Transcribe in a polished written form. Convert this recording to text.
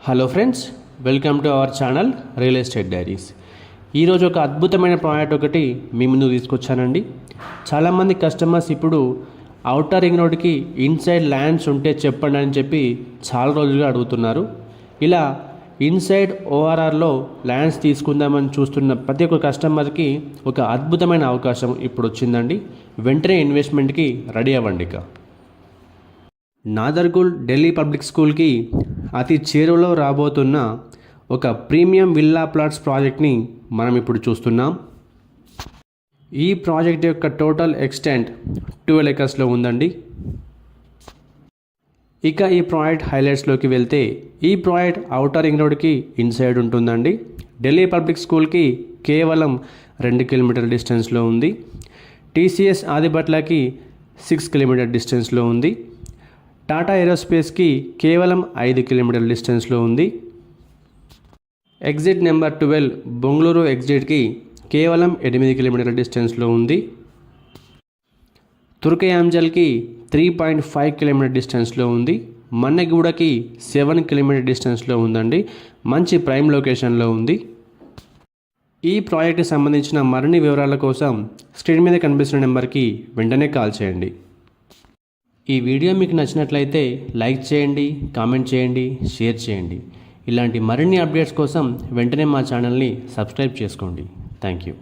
Hello friends, welcome to our channel real estate diaries. ఈరోజు ఒక అద్భుతమైన ప్రాజెక్ట్ ఒకటి మీ ముందు తీసుకొచ్చానండి. చాలామంది కస్టమర్స్ ఇప్పుడు అవుటర్ రింగ్ రోడ్కి ఇన్సైడ్ ల్యాండ్స్ ఉంటే చెప్పండి అని చెప్పి చాలా రోజులుగా అడుగుతున్నారు. ఇలా ఇన్సైడ్ ఓఆర్ఆర్లో ల్యాండ్స్ తీసుకుందామని చూస్తున్న ప్రతి ఒక్క కస్టమర్కి ఒక అద్భుతమైన అవకాశం ఇప్పుడు వచ్చిందండి. వెంటనే ఇన్వెస్ట్మెంట్కి రెడీ అవ్వండి. ఇక నాదర్గుల్ ఢిల్లీ పబ్లిక్ స్కూల్కి అతి చేరువలో రాబోతున్న ఒక ప్రీమియం విల్లా ప్లాట్స్ ప్రాజెక్ట్ని మనం ఇప్పుడు చూస్తున్నాం. ఈ ప్రాజెక్ట్ యొక్క టోటల్ ఎక్స్టెంట్ 12 ఎకర్స్లో ఉందండి. ఇక ఈ ప్రాజెక్ట్ హైలైట్స్లోకి వెళ్తే ఈ ప్రాజెక్ట్ అవుటర్ రింగ్ రోడ్కి ఇన్సైడ్ ఉంటుందండి. ఢిల్లీ పబ్లిక్ స్కూల్కి కేవలం 2 కిలోమీటర్ డిస్టెన్స్లో ఉంది. టీసీఎస్ ఆదిబట్లకి 6 కిలోమీటర్ డిస్టెన్స్లో ఉంది. టాటా ఏరోస్పేస్కి కేవలం 5 కిలోమీటర్ల డిస్టెన్స్లో ఉంది. ఎగ్జిట్ నెంబర్ 12 బెంగళూరు ఎగ్జిట్కి కేవలం 8 కిలోమీటర్ల డిస్టెన్స్లో ఉంది. తుర్కయాంజల్కి 3.5 కిలోమీటర్ డిస్టెన్స్లో ఉంది. మన్నెగూడకి 7 కిలోమీటర్ డిస్టెన్స్లో ఉందండి. మంచి ప్రైమ్ లొకేషన్లో ఉంది. ఈ ప్రాజెక్ట్కి సంబంధించిన మరిన్ని వివరాల కోసం స్క్రీన్ మీద కనిపిస్తున్న నెంబర్కి వెంటనే కాల్ చేయండి. ఈ వీడియో మీకు నచ్చినట్లయితే లైక్ చేయండి, కామెంట్ చేయండి, షేర్ చేయండి. ఇలాంటి మరిన్ని అప్డేట్స్ కోసం వెంటనే మా ఛానల్ని సబ్స్క్రైబ్ చేసుకోండి. Thank you.